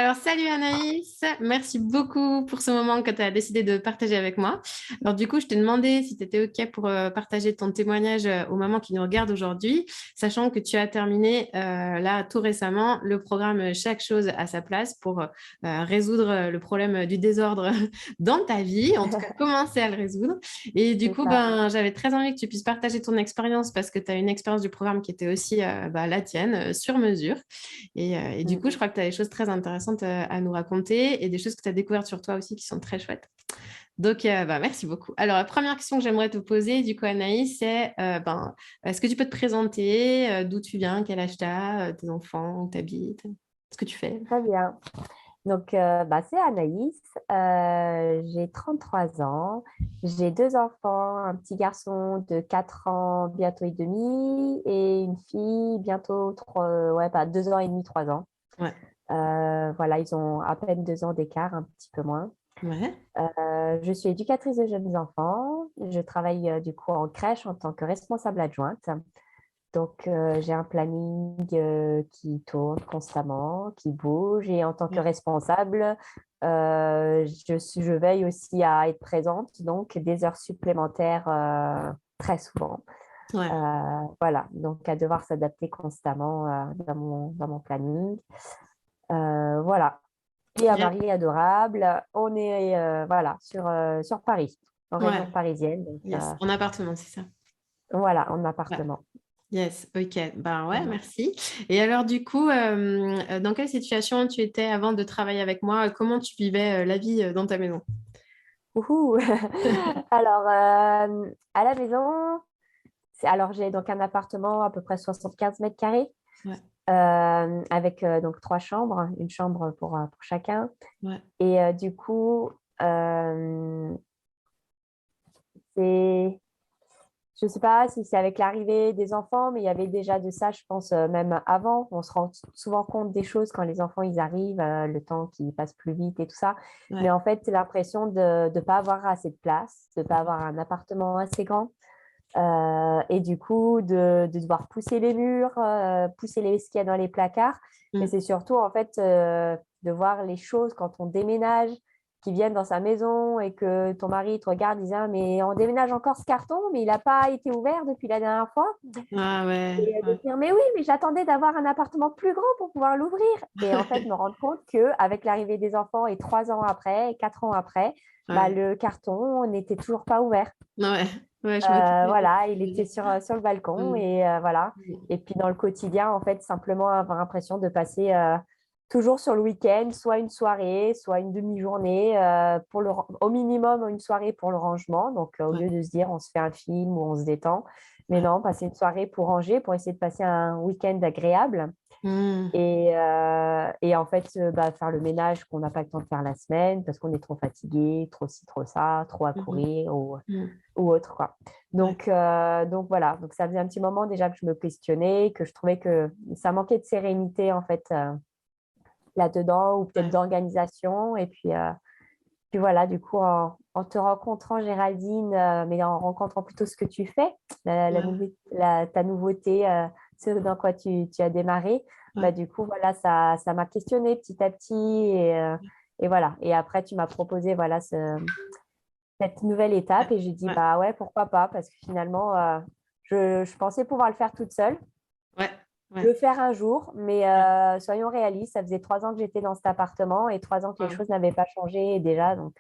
Alors, salut Anaïs, merci beaucoup pour ce moment que tu as décidé de partager avec moi. Alors, du coup, je t'ai demandé si tu étais OK pour partager ton témoignage aux mamans qui nous regardent aujourd'hui, sachant que tu as terminé là tout récemment le programme Chaque chose à sa place pour résoudre le problème du désordre dans ta vie, en tout cas commencer à le résoudre. Et du C'est coup, ça. j'avais très envie que tu puisses partager ton expérience parce que tu as une expérience du programme qui était aussi la tienne, sur mesure. Et du Mm. coup, je crois que tu as des choses très intéressantes à nous raconter et des choses que tu as découvertes sur toi aussi qui sont très chouettes. Donc, merci beaucoup. Alors, la première question que j'aimerais te poser, du coup, Anaïs, c'est est-ce que tu peux te présenter, d'où tu viens, quel âge tu as, tes enfants, où tu habites, ce que tu fais? Très bien. Donc, c'est Anaïs. J'ai 33 ans. J'ai deux enfants, un petit garçon de 4 ans, bientôt et demi, et une fille, bientôt 2 ans et demi, 3 ans. Ouais, Voilà, ils ont à peine 2 ans d'écart, un petit peu moins. ouais, Je suis éducatrice de jeunes enfants. Je travaille du coup en crèche en tant que responsable adjointe. Donc, j'ai un planning qui tourne constamment, qui bouge. Et en tant que ouais, responsable, je veille aussi à être présente, donc des heures supplémentaires très souvent. ouais. Voilà, donc à devoir s'adapter constamment dans mon planning. Voilà. Et un Bien. mari adorable. On est voilà, sur Paris, en Ouais, région parisienne. Donc, yes. En appartement, c'est ça. voilà, en Ouais. appartement. Yes, ok. Ben ouais, Voilà. merci. Et alors, du coup, dans quelle situation tu étais avant de travailler avec moi? Comment tu vivais la vie dans ta maison? Ouhou. Alors, à la maison, alors j'ai donc un appartement à peu près 75 mètres carrés Ouais, avec donc trois chambres, une chambre pour chacun. ouais. Et du coup, euh, c'est, je ne sais pas si c'est avec l'arrivée des enfants, mais il y avait déjà de ça, je pense, même avant. On se rend souvent compte des choses quand les enfants ils arrivent, le temps qui passe plus vite et tout ça. Mais Ouais. en fait, c'est l'impression de ne pas avoir assez de place, de ne pas avoir un appartement assez grand. Et du coup, de devoir pousser les murs, pousser ce qu'il y a dans les placards. Mais Mm. c'est surtout, en fait, de voir les choses quand on déménage, qui viennent dans sa maison et que ton mari te regarde, disant, «Ah, mais on déménage encore ce carton, mais il n'a pas été ouvert depuis la dernière fois.» Ah ouais, Et de ouais. dire, «Mais oui, mais j'attendais d'avoir un appartement plus grand pour pouvoir l'ouvrir.» Et en fait, me rendre compte qu'avec l'arrivée des enfants et 3 ans après, et 4 ans après, bah, Ouais, le carton n'était toujours pas ouvert. ouais, ouais, je vois tout à fait ce que Voilà, tu il veux était dire. sur le balcon Mm. et voilà. Mm. Et puis dans le quotidien, en fait, simplement avoir l'impression de passer toujours sur le week-end, soit une soirée, soit une demi-journée, au minimum une soirée pour le rangement. Donc au Ouais, lieu de se dire on se fait un film ou on se détend, mais ouais. non, passer une soirée pour ranger, pour essayer de passer un week-end agréable. Mm. Et en fait, faire le ménage qu'on n'a pas le temps de faire la semaine parce qu'on est trop fatigué, trop ci, trop ça, trop à Mhm. courir Mm. ou autre, quoi. Ouais, Donc voilà, donc ça faisait un petit moment déjà que je me questionnais, que je trouvais que ça manquait de sérénité en fait là-dedans ou peut-être ouais, d'organisation. Et puis voilà, du coup, en te rencontrant, Géraldine, mais en rencontrant plutôt ce que tu fais, ouais, ta nouveauté, ce dans quoi tu as démarré, ouais, bah, du coup, voilà, ça m'a questionné petit à petit. Et voilà. Et après, tu m'as proposé voilà, cette nouvelle ouais, étape et j'ai dit, ouais, bah ouais, pourquoi pas, parce que finalement, je pensais pouvoir le faire toute seule, ouais, ouais. le faire un jour, mais Ouais. soyons réalistes, ça faisait 3 ans que j'étais dans cet appartement et 3 ans que les Wow. choses n'avaient pas changé déjà, donc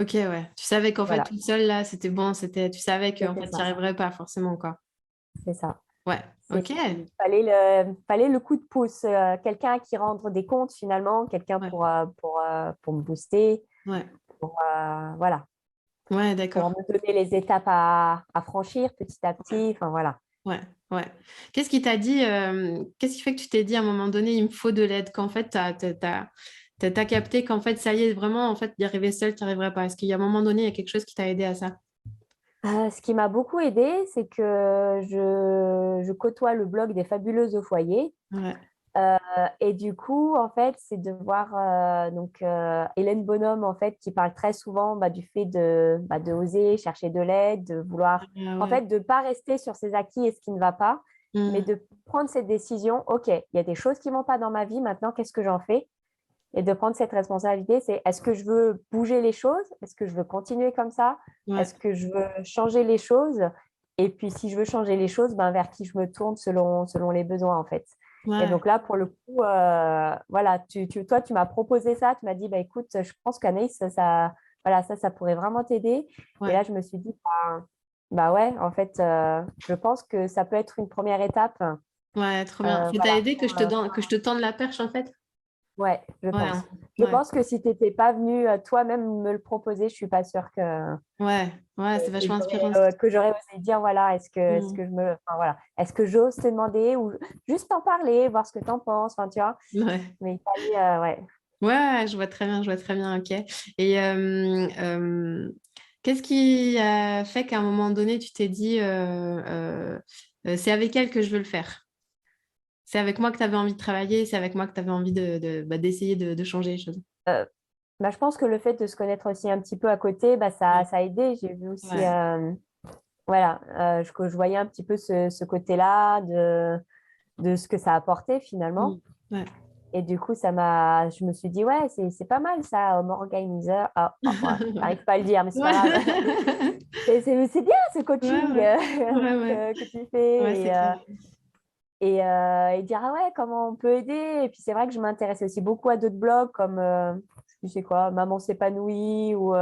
Ok, ouais. Tu savais qu'en fait, voilà, toute seule, là, c'était bon, tu savais qu'en c'était fait, tu n'y ça, arriverais pas forcément, quoi. c'est ça. Ouais, C'est, ok. il fallait le coup de pouce, quelqu'un qui rendre des comptes finalement, quelqu'un Ouais, pour me booster, ouais, voilà, ouais, pour d'accord. me donner les étapes à franchir petit à Ouais, petit, enfin voilà. ouais, ouais. Qu'est-ce qui t'a dit, qu'est-ce qui fait que tu t'es dit à un moment donné, il me faut de l'aide, qu'en fait, t'as capté qu'en fait, ça y est, vraiment, en fait, d'y arriver seule, tu n'y arriverais pas. Est-ce qu'il y a un moment donné, il y a quelque chose qui t'a aidé à ça? Ce qui m'a beaucoup aidé, c'est que je côtoie le blog des Fabuleuses au foyer. Ouais, Euh, et du coup, en fait, c'est de voir Hélène Bonhomme, en fait, qui parle très souvent du fait de oser chercher de l'aide, de vouloir, ah en ouais. fait, de ne pas rester sur ses acquis et ce qui ne va pas, mais Hmm. de prendre cette décision, OK, il y a des choses qui ne vont pas dans ma vie, maintenant, qu'est-ce que j'en fais? et de prendre cette responsabilité. C'est est-ce que je veux bouger les choses? Est-ce que je veux continuer comme ça? Ouais, Est-ce que je veux changer les choses? Et puis, si je veux changer les choses, ben, vers qui je me tourne selon les besoins, en fait. Et ouais, donc là, pour le coup, voilà, toi, tu m'as proposé ça. Tu m'as dit, bah, écoute, je pense qu'Anaïs, voilà, ça pourrait vraiment t'aider. Et ouais, là, je me suis dit, bah ouais, en fait, je pense que ça peut être une première étape. ouais, trop bien. Ça t'a Voilà, aidé que je te tende la perche, en fait? ouais, je Ouais, pense. hein, Je ouais, pense que si tu n'étais pas venu toi-même me le proposer, je suis pas sûre ouais, ouais, c'est vachement inspirant. que j'aurais osé dire, voilà, est-ce Mm. que enfin, voilà, est-ce que j'ose te demander ou juste en parler, voir ce que tu en penses, enfin, tu vois. Ouais. Mais il fallait, ouais. Ouais, je vois très bien, ok. Et qu'est-ce qui a fait qu'à un moment donné, tu t'es dit, c'est avec elle que je veux le faire? C'est avec moi que tu avais envie de travailler, c'est avec moi que tu avais envie d'essayer de changer les choses. Bah, je pense que le fait de se connaître aussi un petit peu à côté, bah, Ouais, ça a aidé. J'ai vu aussi, ouais, voilà, que je voyais un petit peu ce côté-là de ce que ça apportait finalement. mm, ouais. Et du coup, je me suis dit, ouais, c'est pas mal ça, homme organiseur. Ah, ah, ouais, j'arrive pas à le dire, mais c'est pas grave. Ouais, C'est bien ce ouais, coaching ouais, ouais, ouais, que tu ouais, fais c'est clair. et dire, ah ouais, comment on peut aider. Et puis c'est vrai que je m'intéressais aussi beaucoup à d'autres blogs comme, je sais quoi, Maman s'épanouit ou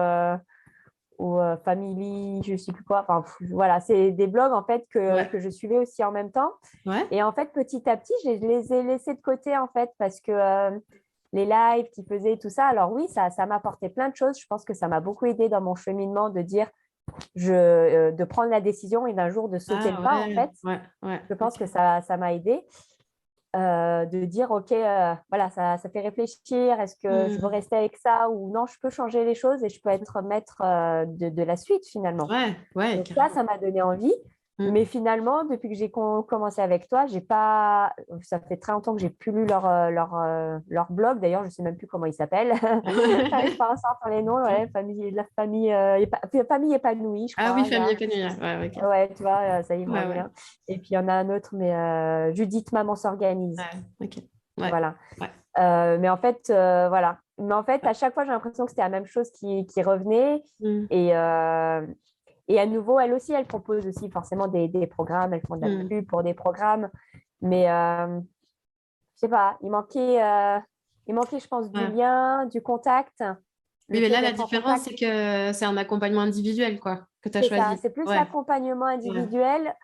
Family, je sais plus quoi. Enfin, voilà, c'est des blogs en fait Ouais, que je suivais aussi en même temps. ouais, Et en fait, petit à petit, je les ai laissés de côté en fait parce que les lives qu'ils faisaient, tout ça, alors oui, ça m'apportait plein de choses. Je pense que ça m'a beaucoup aidé dans mon cheminement de dire, de prendre la décision et d'un jour de sauter le ah pas en ouais, fait. ouais, ouais, Je pense ok. que ça m'a aidé de dire, OK, voilà, ça fait réfléchir. Est-ce que je veux Mm. rester avec ça ou non, je peux changer les choses et je peux être maître de la suite finalement. Ouais, ouais, Donc carrément. ça m'a donné envie. Mm. Mais finalement, depuis que j'ai commencé avec toi, j'ai pas. Ça fait très longtemps que j'ai plus lu leur blog. D'ailleurs, je ne sais même plus comment il s'appelle. J'arrive pas à sortir les noms. Ouais, la famille, famille épanouie, je Ah oui, crois. Il y famille a. épanouie. Ouais, ok. Ouais, tu vois, ça y est, je me Ouais, ouais. reviens. Et puis il y en a un autre, mais Judith Maman s'organise. Ouais, ok. Ouais, Voilà. ouais, Mais en fait, voilà. Mais en fait, à chaque fois, j'ai l'impression que c'était la même chose qui revenait. mm, Et, euh, et à nouveau, elle aussi, elle propose aussi forcément des programmes. Elles font de la mm. pub pour des programmes. Mais je sais pas, il manquait, je pense, du Ouais. lien, du contact. Oui, Le mais fait là, la d'être en différence, contact, c'est que c'est un accompagnement individuel, quoi, que tu as c'est ça. choisi. C'est plus Ouais, l'accompagnement ouais. individuel,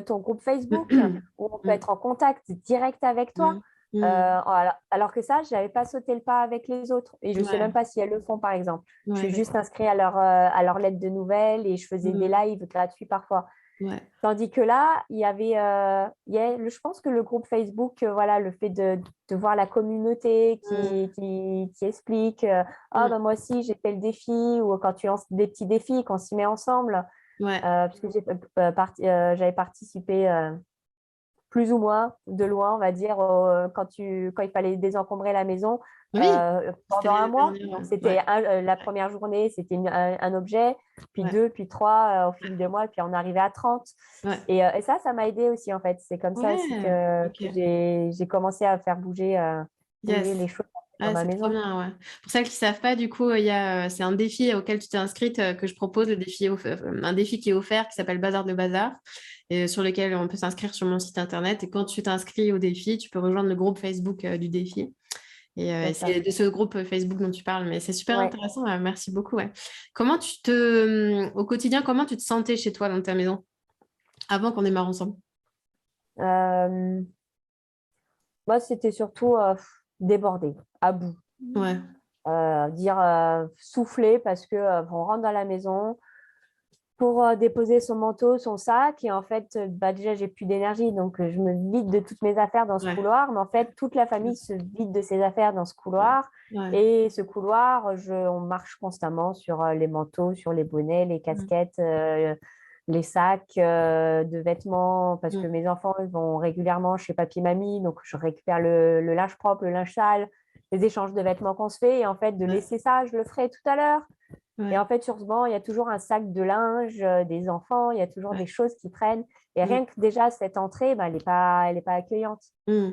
ton groupe Facebook, où on peut Mm, être en contact direct avec toi. mm, mm. Alors que ça, je n'avais pas sauté le pas avec les autres. Et je ne sais même Ouais, pas si elles le font, par exemple. Je ouais, suis juste d'accord. inscrite à leur lettre de nouvelles et je faisais des Mm, lives gratuits parfois. ouais, Tandis que là, il y avait, je pense que le groupe Facebook, voilà, le fait de voir la communauté mm, qui explique, ah mm, ben moi aussi j'ai fait le défi, ou quand tu lances des petits défis, qu'on s'y met ensemble, ouais. parce que j'avais participé plus ou moins de loin, on va dire, quand il fallait désencombrer la maison Oui, c'était pendant un l'année mois. dernière. Donc, Ouais, c'était la première journée, c'était un objet, puis ouais, deux, puis trois au fil des mois, et puis on arrivait à 30. ouais. Et ça m'a aidé aussi, en fait. C'est comme ça aussi Ouais, que ok. j'ai commencé à faire bouger Yes. les choses dans Ah, ma c'est trop maison. bien, ouais. Pour celles qui ne savent pas, du coup, c'est un défi auquel tu t'es inscrite que je propose, un défi qui est offert qui s'appelle Bazar de Bazar, et sur lequel on peut s'inscrire sur mon site internet. Et quand tu t'inscris au défi, tu peux rejoindre le groupe Facebook du défi. Et C'est ça. c'est de ce groupe Facebook dont tu parles, mais c'est super Ouais. intéressant. Merci beaucoup. Ouais. Au quotidien, comment tu te sentais chez toi dans ta maison avant qu'on démarre ensemble? Euh, Moi, c'était surtout débordé, à bout. Ouais, Dire souffler parce que on rentre dans la maison pour déposer son manteau, son sac. Et en fait, bah, déjà, j'ai plus d'énergie. Donc, je me vide de toutes mes affaires dans ce ouais, couloir. Mais en fait, toute la famille se vide de ses affaires dans ce ouais, couloir. ouais. Et ce couloir, on marche constamment sur les manteaux, sur les bonnets, les Mm, casquettes, les sacs de vêtements. Parce que mm, mes enfants ils vont régulièrement chez papy mamie. Donc, je récupère le linge propre, le linge sale, les échanges de vêtements qu'on se fait. Et en fait, de ouais, laisser ça, je le ferai tout à l'heure. Et Ouais. en fait, sur ce banc, il y a toujours un sac de linge des enfants, il y a toujours Ouais. des choses qui traînent. Et Mm, rien que déjà, cette entrée, bah, elle est pas accueillante. mm.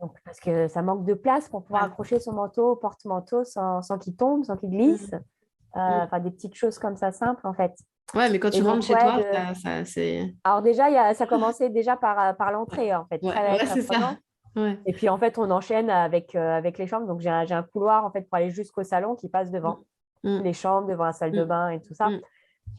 Donc, parce que ça manque de place pour pouvoir Ouais. accrocher son manteau au porte-manteau sans qu'il tombe, sans qu'il glisse. Mm, mm. Enfin, des petites choses comme ça simples, en fait. Ouais, mais quand Et tu rentres donc, chez ouais, toi, ça c'est. alors déjà, ça commençait déjà par l'entrée, en fait, Ouais, très, ouais, très c'est ça. prenant. Ouais. Et puis, en fait, on enchaîne avec les chambres. Donc, j'ai un couloir, en fait, pour aller jusqu'au salon qui passe devant Mm, les chambres, devant la salle de mm, bain et tout ça, mm,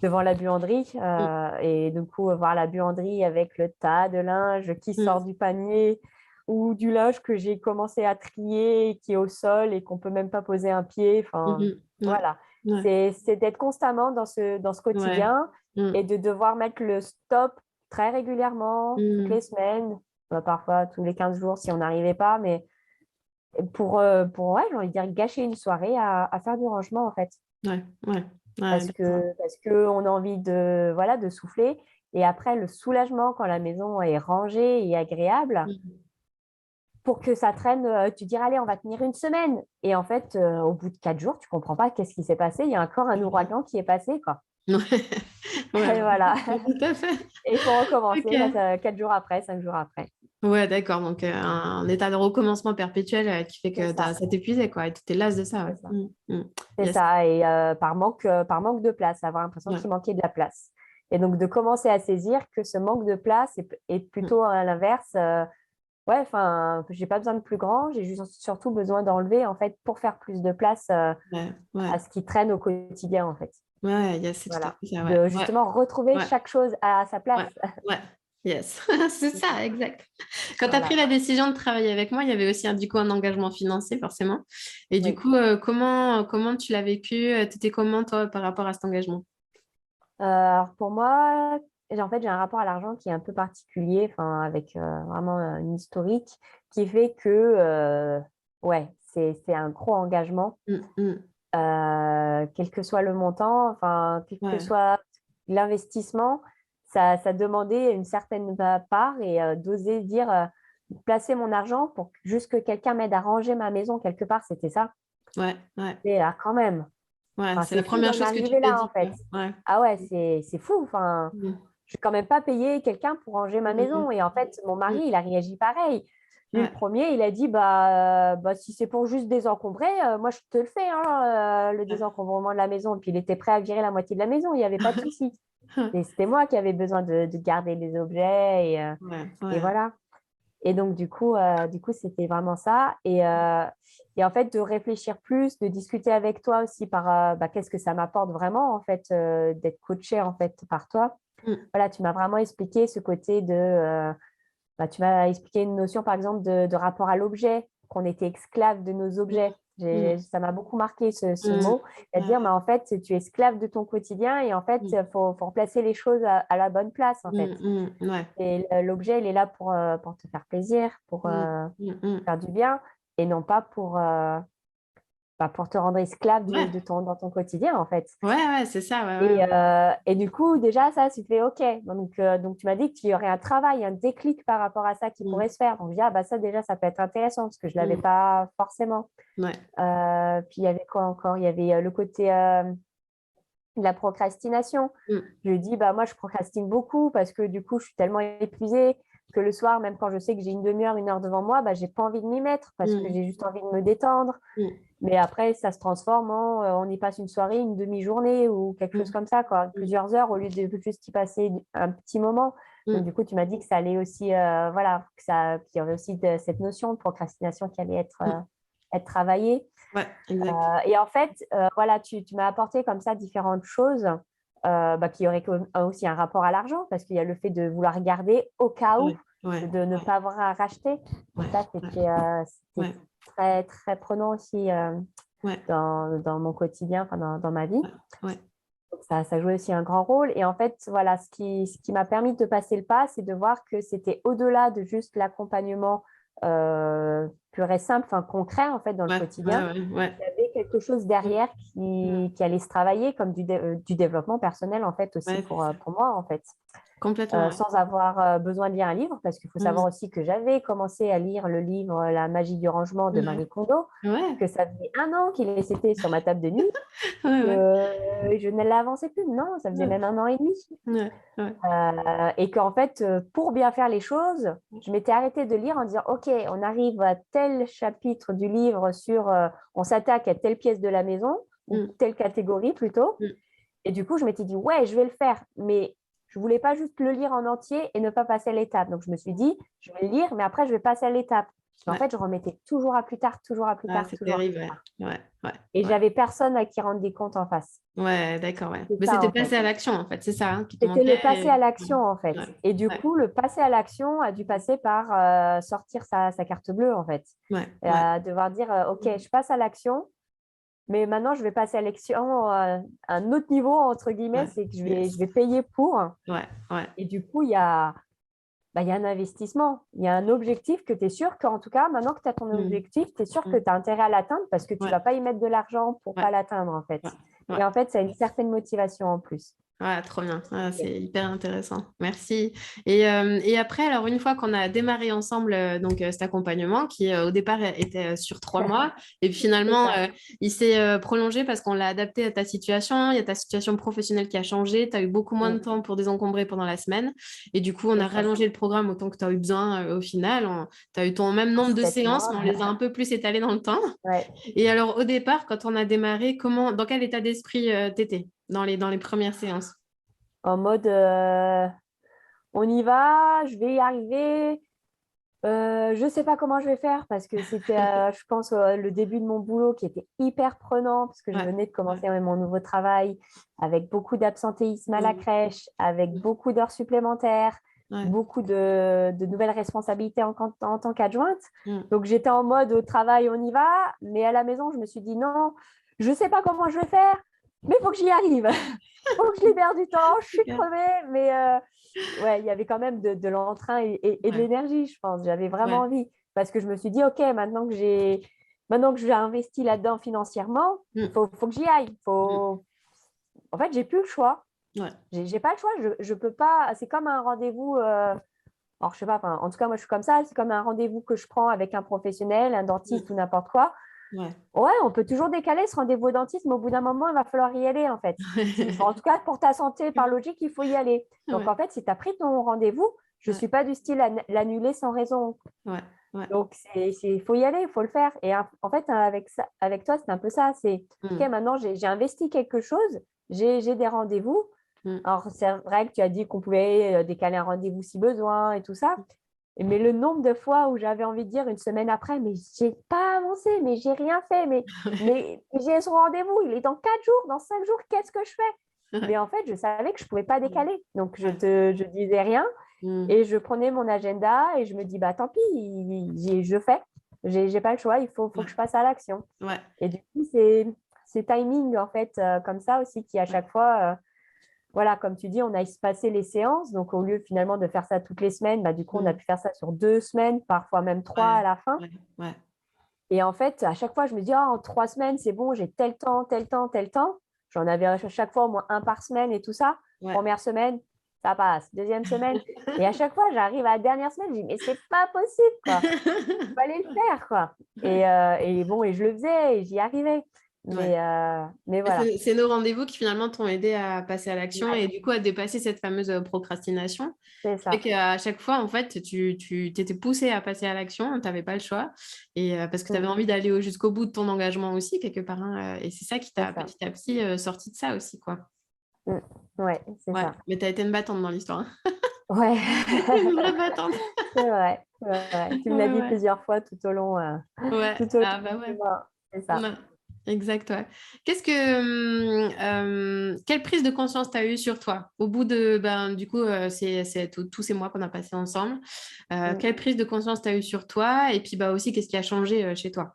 devant la buanderie. mm, Et du coup, voir la buanderie avec le tas de linge qui mm, sort du panier ou du linge que j'ai commencé à trier, qui est au sol et qu'on peut même pas poser un pied. Enfin, mhm. Ouais. voilà. Ouais. C'est d'être constamment dans ce Ouais. quotidien Mm, et de devoir mettre le stop très régulièrement, toutes les mm. semaines, parfois tous les 15 jours si on n'arrivait pas, mais ouais, j'ai envie de dire, gâcher une soirée à faire du rangement, en fait. Ouais. Ouais. Ouais, Parce que on a envie voilà, de souffler. Et après, le soulagement quand la maison est rangée et agréable, mm. pour que ça traîne, tu dirais, allez, on va tenir une semaine. Et en fait, au bout de 4 jours, tu comprends pas qu'est-ce qui s'est passé. Il y a encore un ouragan qui est passé, quoi. Ouais. Ouais, Et voilà. tout à fait. Et il faut recommencer, là, Ok. 4 jours après, 5 jours après. Ouais, d'accord. Donc, un état de recommencement perpétuel qui fait C'est que ça. ça t'épuisait, quoi. Et tu t'es lasse de ça, ouais. C'est ça. Mm, mm. C'est Yes. ça. Et par manque de place, avoir l'impression Ouais. qu'il manquait de la place. Et donc, de commencer à saisir que ce manque de place est Mm. plutôt à l'inverse. Ouais, enfin, j'ai pas besoin de plus grand, j'ai juste surtout besoin d'enlever, en fait, pour faire plus de place Ouais, ouais. à ce qui traîne au quotidien, en fait. Ouais, yes, c'est tout à Voilà. fait ça, ouais. De Ouais, justement retrouver ouais, chaque chose à sa ouais, place. ouais. Yes, c'est ça, exact. Quand tu as pris Voilà. la décision de travailler avec moi, il y avait aussi du coup un engagement financier, forcément. Et du Oui. coup, comment tu l'as vécu? Tu étais comment, toi, par rapport à cet engagement? Alors pour moi, en fait, j'ai un rapport à l'argent qui est un peu particulier, enfin, avec vraiment une historique qui fait que, ouais, c'est un gros engagement, Mm, mm. quel que soit le montant, enfin, quel que Ouais, soit l'investissement, ça demandait une certaine part et d'oser dire, placer mon argent pour juste que quelqu'un m'aide à ranger ma maison quelque part, c'était ça. ouais, ouais. Et là, quand même, Ouais, enfin, c'est c'est la fou première d'en chose que tu arriver t'es là, en dit, fait. quoi. Ouais. Ah ouais, c'est fou. Enfin, Mm, je vais quand même pas payer quelqu'un pour ranger ma mm, maison. Et en fait, mon mm. mari, il a réagi pareil. Lui, le Ouais, premier, il a dit, bah si c'est pour juste désencombrer, moi, je te le fais, hein, le ouais. désencombrement de la maison. Puis il était prêt à virer la moitié de la maison, il n'y avait pas de souci. Et c'était moi qui avais besoin de garder les objets. Ouais, Et ouais. voilà. Et donc, du coup, c'était vraiment ça. Et en fait, de réfléchir plus, de discuter avec toi aussi qu'est-ce que ça m'apporte vraiment, en fait, d'être coachée, en fait, par toi. Mm, Voilà, tu m'as vraiment expliqué ce côté tu m'as expliqué une notion, par exemple, de rapport à l'objet, qu'on était esclave de nos mm, objets. mm, Ça m'a beaucoup marqué ce mm. mot, c'est-à-dire, Ouais, mais en fait, tu es esclave de ton quotidien et en fait, mm, il faut replacer les choses à la bonne place, en fait. ouais. Et l'objet, il est là pour te faire plaisir, pour Mm, mm, mm. faire du bien, et non pas pour te rendre esclave Ouais, dans ton quotidien, en fait. ouais, ouais, c'est ça, ouais, ouais. Et du coup, déjà, ça, tu fais OK. Donc, tu m'as dit qu'il y aurait un travail, un déclic par rapport à ça qui pourrait Mm, se faire. Donc, je dis, ah, bah, ça, déjà, ça peut être intéressant parce que je ne l'avais mm. pas forcément. Ouais, Puis, il y avait quoi encore? Il y avait le côté de la procrastination. mm, Je lui dis, bah, moi, je procrastine beaucoup parce que du coup, je suis tellement épuisée que le soir, même quand je sais que j'ai une demi-heure, 1 heure devant moi, bah, j'ai pas envie de m'y mettre parce que mm, j'ai juste envie de me détendre. mm, Mais après, ça se transforme en on y passe une soirée, une demi-journée ou quelque chose mm, comme ça, quoi. mm, Plusieurs heures au lieu de juste y passer un petit moment. Donc, mm. du coup, tu m'as dit que ça allait aussi, voilà, qu'il y aurait aussi cette notion de procrastination qui allait Mm. être travaillée. Ouais, exact. Et en fait, voilà, tu m'as apporté comme ça différentes choses qui auraient aussi un rapport à l'argent, parce qu'il y a le fait de vouloir garder au cas où, Ouais, ouais, de ne ouais, pas avoir à racheter. Donc ouais, ça, ouais, c'était ouais, très, très prenant aussi ouais, dans mon quotidien, enfin, dans ma vie. ouais, ouais. Donc ça jouait aussi un grand rôle. Et en fait, voilà, ce qui m'a permis de passer le pas, c'est de voir que c'était au-delà de juste l'accompagnement pur et simple, enfin concret en fait dans le Ouais, ouais, quotidien. ouais, ouais. Il y avait quelque chose derrière qui allait se travailler comme du développement personnel en fait aussi Ouais, c'est ça. pour moi en fait. Complètement, ouais. Sans avoir besoin de lire un livre, parce qu'il faut savoir Mm. aussi que j'avais commencé à lire le livre La magie du rangement de Ouais, Marie Kondo, ouais, que ça faisait 1 an qu'il était sur ma table de nuit et ouais, que ouais, je ne l'avancais plus. Non, ça faisait ouais, même 1 an et demi. ouais, ouais. Et qu'en fait, pour bien faire les choses, je m'étais arrêtée de lire en disant, OK, on arrive à tel chapitre du livre sur, on s'attaque à telle pièce de la maison, ou Mm, telle catégorie plutôt. mm. Et du coup, je m'étais dit, ouais, je vais le faire. Mais je ne voulais pas juste le lire en entier et ne pas passer à l'étape. Donc, je me suis dit, je vais le lire, mais après, je vais passer à l'étape. Mais en Ouais. fait, je remettais toujours à plus tard, toujours à plus Ah, tard, c'est toujours à terrible, plus ouais. tard. Ouais, ouais, Et ouais. j'avais personne à qui rendre des comptes en face. Ouais, d'accord, ouais. C'est Mais ça, c'était en fait. passer à l'action, en fait, c'est ça hein, qui te C'était le manquait. passer à l'action, en fait. Ouais, Et du ouais, coup, le passer à l'action a dû passer par sortir sa carte bleue, en fait. ouais, Et, ouais. devoir dire, OK, je passe à l'action, mais maintenant, je vais passer à l'action à un autre niveau, entre guillemets, Ouais, c'est que je yes. vais payer pour. Ouais, ouais, Et du coup, il y a un investissement, il y a un objectif que tu es sûr qu'en tout cas, maintenant que tu as ton mm, objectif, tu es sûr que mm. tu as intérêt à l'atteindre parce que tu ne Ouais, vas pas y mettre de l'argent pour ne ouais, pas l'atteindre, en fait. ouais, ouais. Et en fait, ça a une certaine motivation en plus. Ouais, trop bien. Ah, Ok. c'est hyper intéressant. Merci. Et après, alors une fois qu'on a démarré ensemble cet accompagnement qui au départ était sur 3 mois et puis C'est finalement ça. il s'est prolongé parce qu'on l'a adapté à ta situation. Il y a ta situation professionnelle qui a changé. Tu as eu beaucoup moins de Mm. temps pour désencombrer pendant la semaine et du coup on a C'est ça. rallongé le programme autant que tu as eu besoin au final. Tu as eu ton même nombre de 7 mois. séances, mais on les a un peu plus étalées dans le temps. Ouais. Et alors au départ, quand on a démarré, dans quel état d'esprit t'étais dans les premières séances? En mode, on y va, je vais y arriver. Je ne sais pas comment je vais faire parce que c'était, je pense, le début de mon boulot qui était hyper prenant parce que je Ouais, venais de ouais. commencer mon nouveau travail avec beaucoup d'absentéisme à la Mm. crèche, avec beaucoup d'heures supplémentaires, Ouais. beaucoup de nouvelles responsabilités en tant qu'adjointe. Mm. Donc, j'étais en mode au travail, on y va, mais à la maison, je me suis dit non, je ne sais pas comment je vais faire, mais il faut que j'y arrive. Il faut que je libère du temps, je suis Super. crevée, mais ouais, il y avait quand même de l'entrain et de Ouais, l'énergie, je pense. J'avais vraiment ouais. envie parce que je me suis dit, OK, maintenant que j'ai investi là-dedans financièrement, Mm. faut que j'y aille. Mm. En fait, j'ai plus le choix. Ouais. J'ai pas le choix. Je peux pas. C'est comme un rendez-vous. Alors, je sais pas. En tout cas, moi, je suis comme ça. C'est comme un rendez-vous que je prends avec un professionnel, un dentiste ou Mm. n'importe quoi. Ouais. Ouais, on peut toujours décaler ce rendez-vous au dentiste, mais au bout d'un moment, il va falloir y aller, en fait. En tout cas, pour ta santé, par logique, il faut y aller. Donc, Ouais. en fait, si tu as pris ton rendez-vous, je ne Ouais. suis pas du style à l'annuler sans raison. Ouais. Ouais. Donc, il faut y aller, il faut le faire. Et en fait, avec ça, avec toi, c'est un peu ça. C'est, OK, Mm. maintenant, j'ai investi quelque chose, j'ai des rendez-vous. Mm. Alors, c'est vrai que tu as dit qu'on pouvait décaler un rendez-vous si besoin et tout ça. Mais le nombre de fois où j'avais envie de dire 1 semaine après, mais j'ai pas avancé, mais j'ai rien fait, mais j'ai son rendez-vous, il est dans 4 jours, dans 5 jours, qu'est-ce que je fais? Ouais. Mais en fait, je savais que je pouvais pas Mm. décaler. Donc, Ouais. je disais rien Mm. et je prenais mon agenda et je me dis, bah tant pis, je fais. J'ai pas le choix, faut Ouais. que je passe à l'action. Ouais. Et du coup, c'est timing, en fait, comme ça aussi, qui à Ouais. chaque fois, voilà, comme tu dis, on a espacé les séances. Donc, au lieu finalement de faire ça toutes les semaines, bah, du coup, on a Mm. pu faire ça sur 2 semaines, parfois même 3 Ouais. à la fin. Ouais. Ouais. Et en fait, à chaque fois, je me dis, oh, en 3 semaines, c'est bon, j'ai tel temps, tel temps, tel temps. J'en avais à chaque fois au moins un par semaine et tout ça. Ouais. Première semaine, ça passe. Deuxième semaine. Et à chaque fois, j'arrive à la dernière semaine, je dis, mais c'est pas possible, quoi. Il fallait le faire, quoi. Et bon, et je le faisais et j'y arrivais. Ouais. Mais voilà. C'est nos rendez-vous qui finalement t'ont aidé à passer à l'action Ouais, et du coup à dépasser cette fameuse procrastination. c'est Fait ça. qu'à chaque fois, en fait, tu t'étais poussé à passer à l'action, tu n'avais pas le choix. Et parce que tu avais Mm, envie d'aller jusqu'au bout de ton engagement aussi, quelque part. Hein, et c'est ça qui c'est t'a ça. petit à petit sorti de ça aussi, quoi. Mm. Ouais, c'est Ouais, ça. mais tu as été une battante dans l'histoire. Hein. Ouais, Une vraie battante. c'est vrai. Ouais. Tu me l'as Ouais, dit ouais. plusieurs fois Ouais, tout au long ah bah du ouais. chemin. C'est ça. Ouais. Exact, ouais. Quelle prise de conscience tu as eue sur toi au bout de, du coup, tous ces mois qu'on a passés ensemble. Mm. Quelle prise de conscience tu as eue sur toi et puis aussi, qu'est-ce qui a changé chez toi?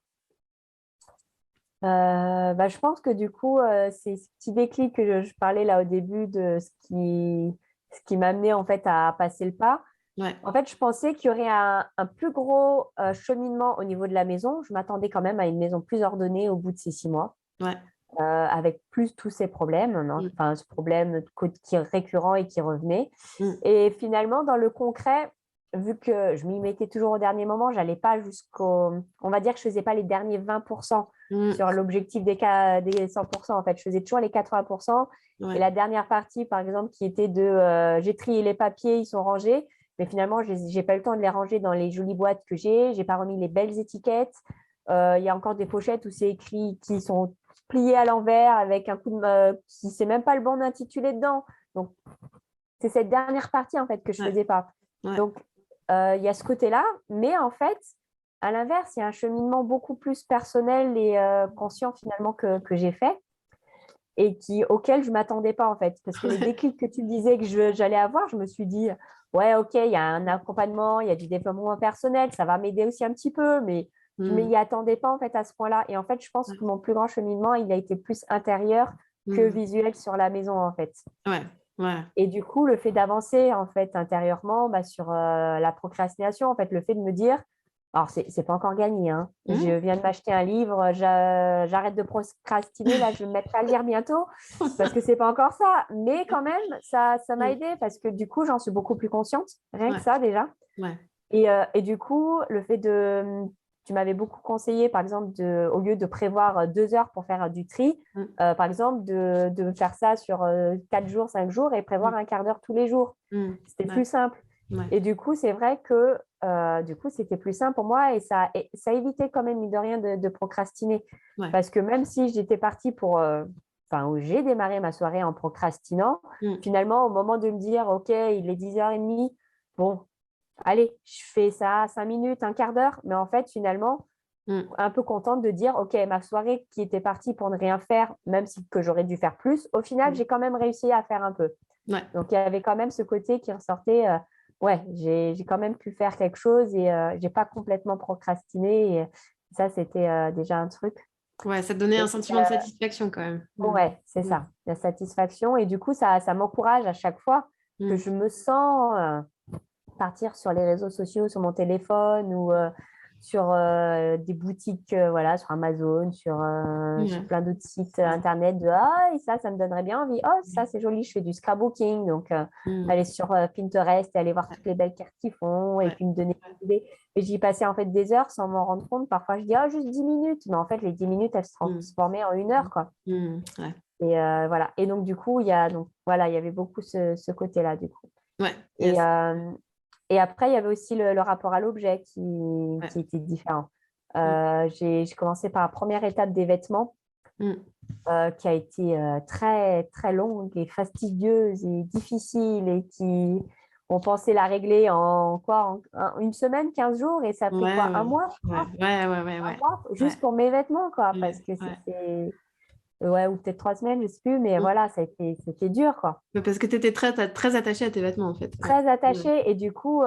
Bah, je pense que du coup, c'est ce petit déclic que je parlais là au début de ce qui m'a amené en fait à passer le pas. Ouais. En fait, je pensais qu'il y aurait un plus gros cheminement au niveau de la maison. Je m'attendais quand même à une maison plus ordonnée au bout de ces 6 mois, Ouais. avec plus tous ces problèmes, non, enfin, ce problème qui est récurrent et qui revenait. Et finalement, dans le concret, vu que je m'y mettais toujours au dernier moment, j'allais pas jusqu'au… On va dire que je faisais pas les derniers 20% sur l'objectif des 100%. En fait, je faisais toujours les 80%. Ouais. Et la dernière partie, par exemple, qui était de j'ai trié les papiers, ils sont rangés. Mais finalement, je n'ai pas eu le temps de les ranger dans les jolies boîtes que j'ai. Je n'ai pas remis les belles étiquettes. Il y a encore des pochettes où c'est écrit qui sont pliées à l'envers avec un coup de… qui ne sait même pas le bon intitulé dedans. Donc, c'est cette dernière partie, en fait, que je ne faisais pas. Ouais. Donc, il y a ce côté-là. Mais en fait, à l'inverse, il y a un cheminement beaucoup plus personnel et conscient, finalement, que j'ai fait et auquel je ne m'attendais pas, en fait. Parce que les déclics que tu me disais que j'allais avoir, je me suis dit, ouais, OK, il y a un accompagnement, il y a du développement personnel, ça va m'aider aussi un petit peu, mais je ne m'y attendais pas, en fait, à ce point-là. Et en fait, je pense que mon plus grand cheminement, il a été plus intérieur que visuel sur la maison, en fait. Ouais. Ouais. Et du coup, le fait d'avancer, en fait, intérieurement, sur la procrastination, en fait, le fait de me dire, alors, c'est pas encore gagné, hein. Je viens de m'acheter un livre, j'arrête de procrastiner, là, je vais me mettre à lire bientôt, parce que c'est pas encore ça. Mais quand même, ça m'a aidé parce que du coup, j'en suis beaucoup plus consciente, rien que ça déjà. Ouais. Et du coup, le fait tu m'avais beaucoup conseillé, par exemple, au lieu de prévoir 2 heures pour faire du tri, par exemple, de faire ça sur 4 jours, 5 jours et prévoir un quart d'heure tous les jours. C'était plus simple. Ouais. Et du coup, c'est vrai que c'était plus simple pour moi et ça évitait quand même, mine de rien, de procrastiner. Ouais. Parce que même si j'étais partie où j'ai démarré ma soirée en procrastinant, finalement, au moment de me dire, OK, il est 10h30, bon, allez, je fais ça 5 minutes, un quart d'heure, mais en fait, finalement, un peu contente de dire, OK, ma soirée qui était partie pour ne rien faire, même si que j'aurais dû faire plus, au final, j'ai quand même réussi à faire un peu. Ouais. Donc, il y avait quand même ce côté qui ressortait, ouais, j'ai quand même pu faire quelque chose et je n'ai pas complètement procrastiné. Et ça, c'était déjà un truc. Ouais, ça te donnait un sentiment de satisfaction quand même. Ouais, c'est ça, la satisfaction. Et du coup, ça m'encourage à chaque fois que je me sens partir sur les réseaux sociaux, sur mon téléphone ou sur des boutiques, voilà, sur Amazon, sur plein d'autres sites internet de et ça me donnerait bien envie. Oh, ça, c'est joli, je fais du scrapbooking. Donc, aller sur Pinterest et aller voir toutes les belles cartes qu'ils font et puis me donner des idées. Et j'y passais en fait des heures sans m'en rendre compte. Parfois, je dis, oh, juste 10 minutes. Mais en fait, les 10 minutes, elles se transformaient en 1 heure, quoi. Ouais. Et voilà. Et donc, du coup, il y avait beaucoup ce côté-là, du coup. Ouais. Et, Yes. et après, il y avait aussi le rapport à l'objet qui était différent. J'ai commencé par la première étape des vêtements, qui a été très, très longue et fastidieuse et difficile et on pensait la régler en quoi, une semaine, 15 jours et ça a pris Ouais, quoi, ouais. un mois, je crois, Ouais. un mois, juste pour mes vêtements, quoi, parce que Ouais. c'était, ouais, ou peut-être 3 semaines, je ne sais plus, mais voilà, c'était dur, quoi. Mais parce que tu étais très attachée à tes vêtements en fait. Très attachée et du coup,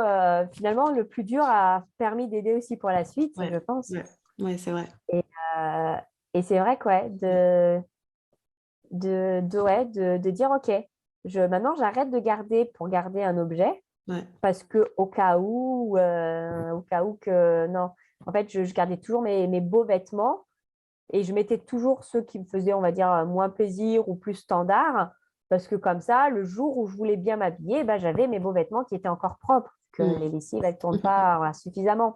finalement, le plus dur a permis d'aider aussi pour la suite, je pense. Ouais, c'est vrai. Et, euh, et c'est vrai que, ouais, de dire, OK, maintenant, j'arrête de garder pour garder un objet parce que au cas où que, non, en fait, je gardais toujours mes beaux vêtements et je mettais toujours ceux qui me faisaient, on va dire, moins plaisir ou plus standard. Parce que comme ça, le jour où je voulais bien m'habiller, ben, j'avais mes beaux vêtements qui étaient encore propres, que les lessives, elles ne tournent pas suffisamment.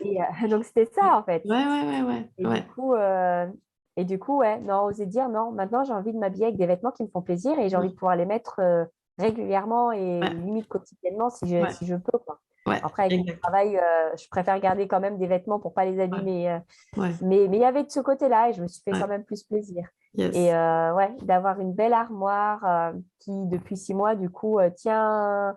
Et donc, c'était ça, en fait. Ouais. Et du coup, ouais, non, oser dire non, maintenant, j'ai envie de m'habiller avec des vêtements qui me font plaisir et j'ai envie de pouvoir les mettre régulièrement et Ouais. limite quotidiennement si Ouais. je peux, quoi. Ouais. Après, avec mon Exact. travail, je préfère garder quand même des vêtements pour ne pas les abîmer. Ouais. Mais il y avait de ce côté-là et je me suis fait Ouais. quand même plus plaisir. Et Yes. ouais, d'avoir une belle armoire qui, depuis 6 mois, du coup, tient,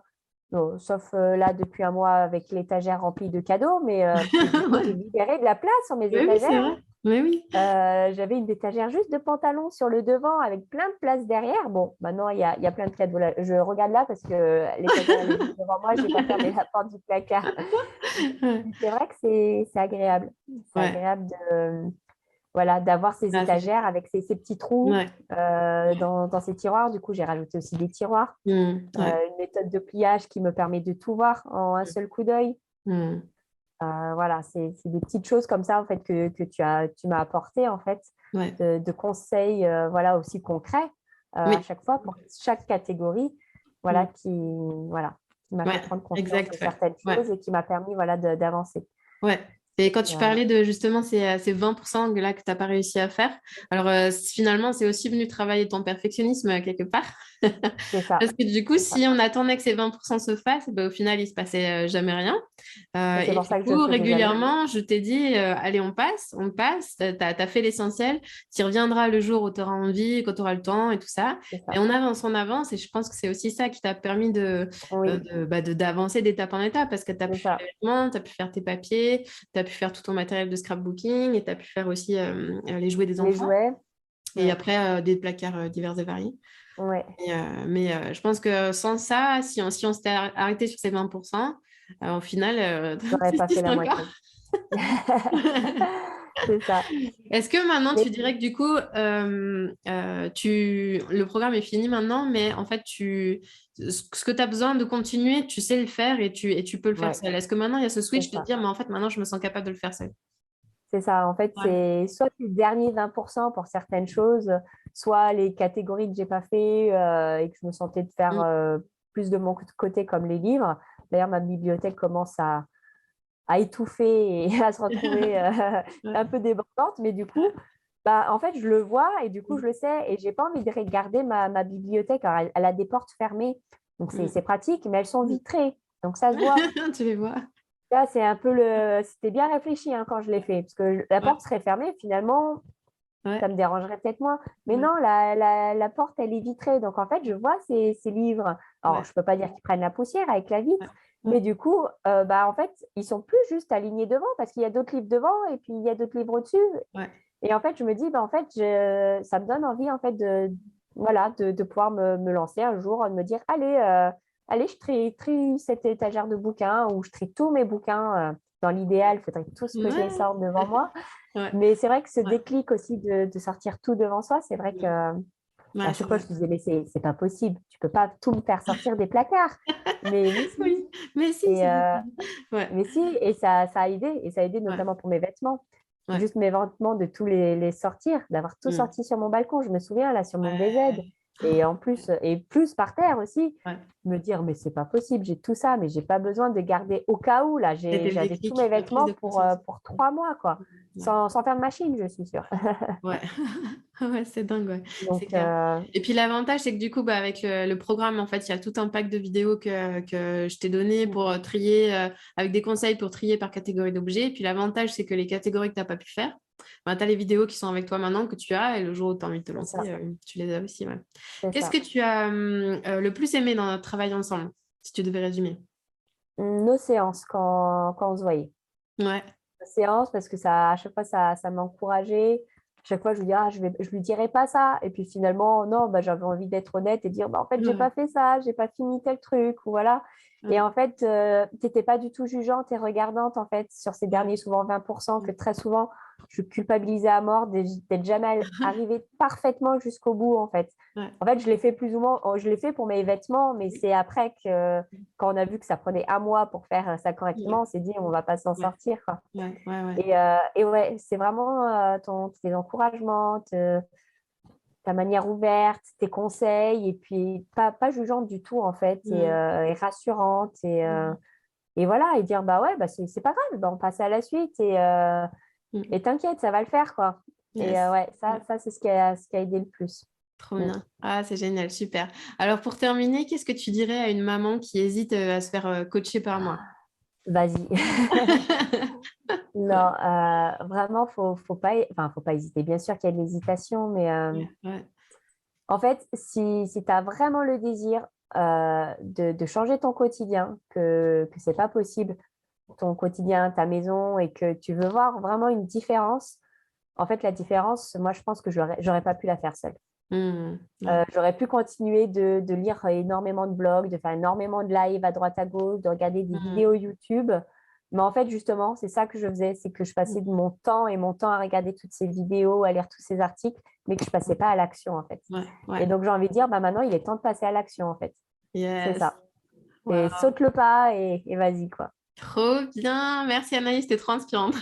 bon, sauf là, depuis un mois, avec l'étagère remplie de cadeaux, mais parce que du coup, j'ai Ouais. libéré de la place sur mes Oui, c'est étagères. vrai. Oui. J'avais une étagère juste de pantalons sur le devant avec plein de place derrière. Bon, maintenant, il y a plein de cadeaux là. Je regarde là parce que l'étagère elle est juste devant moi. Je n'ai pas fermé la porte du placard. Ouais. C'est vrai que c'est agréable. C'est Ouais. agréable voilà, d'avoir ces Ah, c'est génial. étagères avec ces petits trous Ouais. Ouais. dans ces tiroirs. Du coup, j'ai rajouté aussi des tiroirs. Ouais. Une méthode de pliage qui me permet de tout voir en un seul coup d'œil. Mm. Voilà, c'est des petites choses comme ça en fait que tu m'as apporté en fait Ouais. de conseils voilà aussi concrets à Oui. chaque fois pour chaque catégorie voilà Mm. qui m'a fait Ouais. prendre conscience de Exact. Ouais. certaines Ouais. choses et qui m'a permis voilà d'avancer. Ouais. Et quand tu Euh, parlais de justement ces 20% là que tu n'as pas réussi à faire, alors finalement, c'est aussi venu travailler ton perfectionnisme quelque part. c'est ça, Parce que du coup, c'est ça. si on attendait que ces 20% se fassent, ben, au final, il se passait jamais rien. Et c'est Et pour du ça que je coup, faisais jamais. régulièrement, je t'ai dit, allez, on passe, tu as fait l'essentiel, tu y reviendras le jour où tu auras envie, quand tu auras le temps et tout ça. C'est Et ça. on avance, et je pense que c'est aussi ça qui t'a permis Oui, d'avancer d'étape en étape, parce que tu as c'est pu faire ça. les vêtements, tu as pu faire tes papiers, tu as pu faire tout ton matériel de scrapbooking, et tu as pu faire aussi les jouets des Les enfants, jouets, et ouais, après des placards divers et variés. ouais. Mais je pense que sans ça, si on s'était arrêté sur ces 20%, au final, J'aurais pas fait c'est la encore. moitié. C'est ça. Est-ce que maintenant, tu Mais dirais que du coup, le programme est fini maintenant, mais en fait, ce que tu as besoin de continuer, tu sais le faire et tu peux le faire ouais, seul. Est-ce que maintenant, il y a ce c'est switch de ça. dire, mais en fait, maintenant, je me sens capable de le faire seul? C'est ça, en fait, Ouais. c'est soit les derniers 20% pour certaines choses, soit les catégories que j'ai pas fait et que je me sentais de faire Mm. plus de mon côté comme les livres. D'ailleurs, ma bibliothèque commence à étouffer et à se retrouver Ouais. un peu débordante, mais du coup, bah, en fait, je le vois et du coup, je le sais et j'ai pas envie de regarder ma bibliothèque. Alors, elle a des portes fermées, donc Mm. c'est pratique, mais elles sont Mm. vitrées, donc ça se voit. Tu les vois. Là, c'est un peu le. C'était bien réfléchi hein, quand je l'ai fait, parce que la Ouais. porte serait fermée, finalement, Ouais. ça me dérangerait peut-être moins. Mais Ouais. non, la porte, elle est vitrée. Donc, en fait, je vois ces livres. Alors, Ouais. je ne peux pas dire qu'ils prennent la poussière avec la Ouais. vitre, Ouais. mais du coup, bah, en fait, ils sont plus juste alignés devant parce qu'il y a d'autres livres devant et puis il y a d'autres livres au-dessus. Ouais. Et en fait, je me dis, bah, en fait, ça me donne envie en fait, voilà, de pouvoir me lancer un jour, de me dire, allez, je trie cette étagère de bouquins ou je trie tous mes bouquins. Dans l'idéal, il faudrait tous que je les Ouais. sorte devant moi. Ouais. Mais c'est vrai que ce Ouais. déclic aussi de sortir tout devant soi, c'est vrai que Ouais, à c'est chaque fois, vrai. je me disais, mais c'est pas possible. Tu peux pas tout me faire sortir des placards. Mais si. Oui, mais si, Et, c'est possible. Ouais, mais si, et ça a aidé. Et ça a aidé ouais, notamment pour mes vêtements. ouais. Juste mes vêtements, de tous les sortir, d'avoir tout Mm. sorti sur mon balcon. Je me souviens, là, sur mon VZ. Ouais. Et en plus, et plus par terre aussi, Ouais. me dire, mais c'est pas possible, j'ai tout ça, mais j'ai pas besoin de garder au cas où. Là, C'était le j'avais tous mes déclic, la prise vêtements de conscience. pour 3 mois, quoi. Ouais. Sans faire de machine, je suis sûre. Ouais, ouais, c'est dingue, ouais. C'est Donc, clair. Et puis l'avantage, c'est que du coup, bah, avec le programme, en fait, il y a tout un pack de vidéos que je t'ai donné pour trier, avec des conseils pour trier par catégorie d'objets. Et puis l'avantage, c'est que les catégories que tu n'as pas pu faire, bah, tu as les vidéos qui sont avec toi maintenant, que tu as, et le jour où tu as envie de te c'est lancer, ça, tu les as aussi. Ouais. c'est Qu'est-ce ça. que tu as le plus aimé dans notre travail ensemble, si tu devais résumer? Nos séances, quand on se voyait. Ouais. Nos séances, parce que à chaque fois, ça m'encourageait. À chaque fois, je lui dis, ah, je lui dirai pas ça. Et puis finalement, non, bah, j'avais envie d'être honnête et dire, bah, en fait, j'ai Ouais. pas fait ça, j'ai pas fini tel truc, ou voilà. Et Ouais. en fait, tu n'étais pas du tout jugeante et regardante, en fait, sur ces Ouais. derniers, souvent 20%, que très souvent, je culpabilisais à mort d'être jamais arrivée parfaitement jusqu'au bout, en fait. Ouais. En fait, je l'ai fait plus ou moins, je l'ai fait pour mes vêtements, mais c'est après que, quand on a vu que ça prenait un mois pour faire ça correctement, Ouais. on s'est dit, on va pas s'en Ouais. sortir, quoi. Ouais. Ouais. Ouais. Et ouais, c'est vraiment tes encouragements, ta manière ouverte, tes conseils, et puis pas jugeante du tout, en fait, Mm. et rassurante. Mm. Et voilà, et dire, bah ouais, bah c'est pas grave, bah on passe à la suite, Mm. et t'inquiète, ça va le faire, quoi. Et Yes. ouais, Ouais. ça c'est ce qui a aidé le plus. Trop Mm. bien. Ah, c'est génial, super. Alors pour terminer, qu'est-ce que tu dirais à une maman qui hésite à se faire coacher par moi? Vas-y. Non, vraiment, faut pas hésiter. Bien sûr qu'il y a de l'hésitation, mais Ouais, ouais. en fait, si tu as vraiment le désir de changer ton quotidien, que ce n'est pas possible, ton quotidien, ta maison, et que tu veux voir vraiment une différence, en fait, la différence, moi, je pense que j'aurais pas pu la faire seule. Mm, ouais, J'aurais pu continuer de lire énormément de blogs, de faire énormément de lives à droite à gauche, de regarder des mm, vidéos YouTube, Mais en fait, justement, c'est ça que je faisais, c'est que je passais de mon temps et mon temps à regarder toutes ces vidéos, à lire tous ces articles, mais que je passais pas à l'action, en fait. Ouais, Et ouais. donc, j'ai envie de dire, bah, maintenant, il est temps de passer à l'action, en fait. C'est Yes. ça. Et Wow. saute le pas et vas-y, quoi. Trop bien. Merci Anaïs, t'es trop inspirante.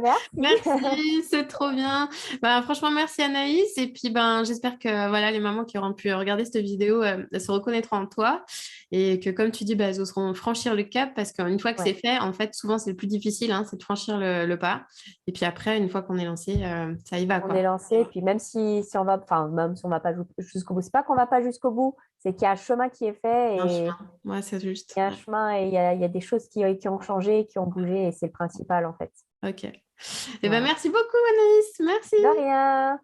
Merci. Merci, c'est trop bien. Ben, franchement, merci Anaïs. Et puis, ben, j'espère que voilà, les mamans qui auront pu regarder cette vidéo, elles se reconnaîtront en toi. Et que, comme tu dis, ben, elles oseront franchir le cap parce qu'une fois que c'est Ouais. fait, en fait, souvent, c'est le plus difficile, hein, c'est de franchir le pas. Et puis après, une fois qu'on est lancé, ça y va, On quoi. est lancé, et puis même si on va, enfin, même si on va pas jusqu'au bout, c'est pas qu'on va pas jusqu'au bout, c'est qu'il y a un chemin qui est fait Un et chemin. Ouais, c'est juste. il y a un Ouais. chemin et il y a des choses qui ont changé, qui ont bougé et c'est le principal en fait. Ok. Et ben, Voilà. merci beaucoup, Anaïs. Merci. De rien.